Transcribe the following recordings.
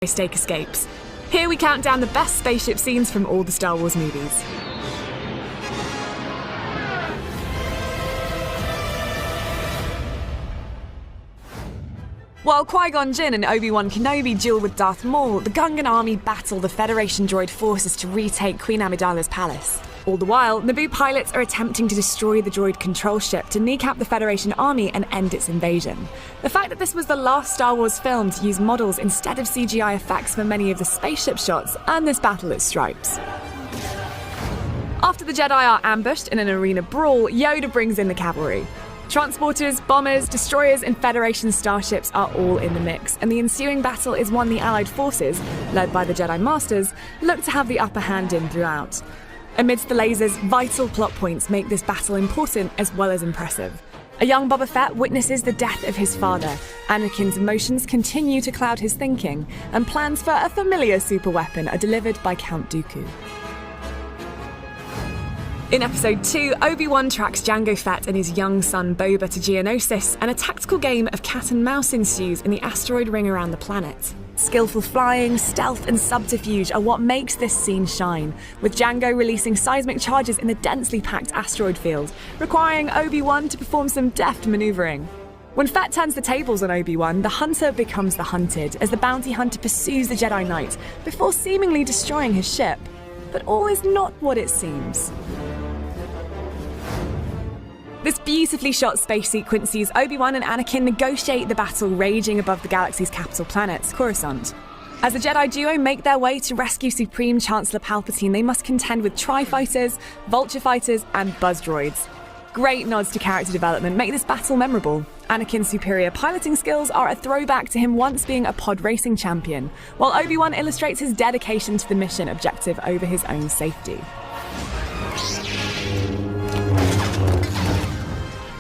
high-stake escapes. Here we count down the best spaceship scenes from all the Star Wars movies. While Qui-Gon Jinn and Obi-Wan Kenobi duel with Darth Maul, the Gungan army battle the Federation droid forces to retake Queen Amidala's palace. All the while, Naboo pilots are attempting to destroy the droid control ship to kneecap the Federation army and end its invasion. The fact that this was the last Star Wars film to use models instead of CGI effects for many of the spaceship shots earned this battle its stripes. After the Jedi are ambushed in an arena brawl, Yoda brings in the cavalry. Transporters, bombers, destroyers, and Federation starships are all in the mix, and the ensuing battle is one the Allied forces, led by the Jedi Masters, look to have the upper hand in throughout. Amidst the lasers, vital plot points make this battle important as well as impressive. A young Boba Fett witnesses the death of his father, Anakin's emotions continue to cloud his thinking, and plans for a familiar superweapon are delivered by Count Dooku. In Episode 2, Obi-Wan tracks Jango Fett and his young son Boba to Geonosis, and a tactical game of cat and mouse ensues in the asteroid ring around the planet. Skillful flying, stealth, and subterfuge are what makes this scene shine, with Jango releasing seismic charges in the densely packed asteroid field, requiring Obi-Wan to perform some deft maneuvering. When Fett turns the tables on Obi-Wan, the hunter becomes the hunted, as the bounty hunter pursues the Jedi Knight, before seemingly destroying his ship. But all is not what it seems. This beautifully shot space sequence sees Obi-Wan and Anakin negotiate the battle raging above the galaxy's capital planet, Coruscant. As the Jedi duo make their way to rescue Supreme Chancellor Palpatine, they must contend with TIE fighters, Vulture fighters, and buzz droids. Great nods to character development make this battle memorable. Anakin's superior piloting skills are a throwback to him once being a pod racing champion, while Obi-Wan illustrates his dedication to the mission objective over his own safety.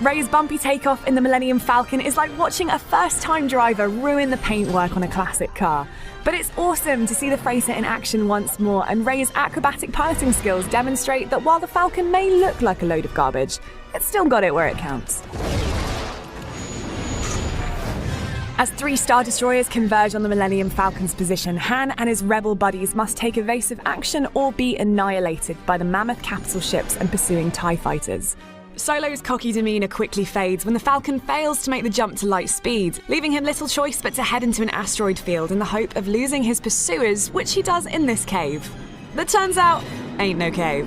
Rey's bumpy takeoff in the Millennium Falcon is like watching a first-time driver ruin the paintwork on a classic car. But it's awesome to see the freighter in action once more, and Rey's acrobatic piloting skills demonstrate that while the Falcon may look like a load of garbage, it's still got it where it counts. As 3 Star Destroyers converge on the Millennium Falcon's position, Han and his rebel buddies must take evasive action or be annihilated by the mammoth capital ships and pursuing TIE fighters. Solo's cocky demeanour quickly fades when the Falcon fails to make the jump to light speed, leaving him little choice but to head into an asteroid field in the hope of losing his pursuers, which he does in this cave. That turns out, ain't no cave.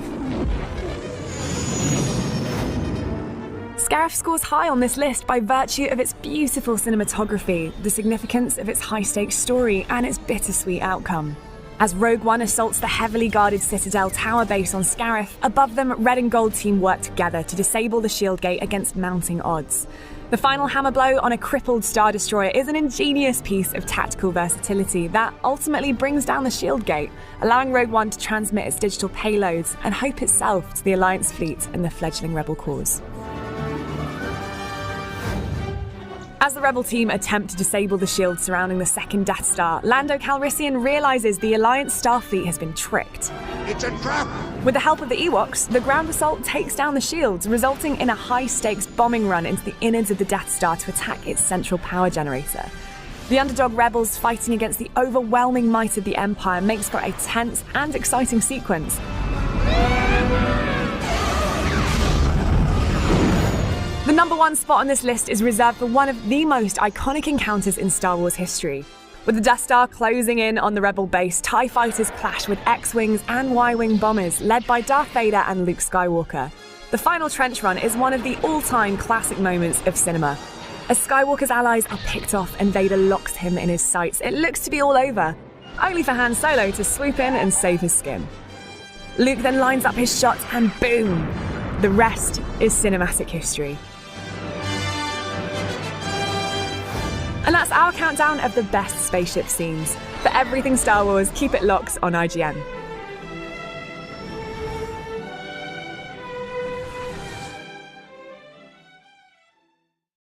Scarif scores high on this list by virtue of its beautiful cinematography, the significance of its high-stakes story, and its bittersweet outcome. As Rogue One assaults the heavily guarded Citadel tower base on Scarif, above them, Red and Gold team work together to disable the shield gate against mounting odds. The final hammer blow on a crippled Star Destroyer is an ingenious piece of tactical versatility that ultimately brings down the shield gate, allowing Rogue One to transmit its digital payloads and hope itself to the Alliance fleet and the fledgling Rebel cause. As the Rebel team attempt to disable the shield surrounding the second Death Star, Lando Calrissian realizes the Alliance Starfleet has been tricked. It's a trap! With the help of the Ewoks, the ground assault takes down the shields, resulting in a high-stakes bombing run into the innards of the Death Star to attack its central power generator. The underdog rebels fighting against the overwhelming might of the Empire makes for a tense and exciting sequence. The number 1 spot on this list is reserved for one of the most iconic encounters in Star Wars history. With the Death Star closing in on the Rebel base, TIE fighters clash with X-Wings and Y-Wing bombers, led by Darth Vader and Luke Skywalker. The final trench run is one of the all-time classic moments of cinema. As Skywalker's allies are picked off and Vader locks him in his sights, it looks to be all over, only for Han Solo to swoop in and save his skin. Luke then lines up his shot and boom! The rest is cinematic history. And that's our countdown of the best spaceship scenes. For everything Star Wars, keep it locked on IGN.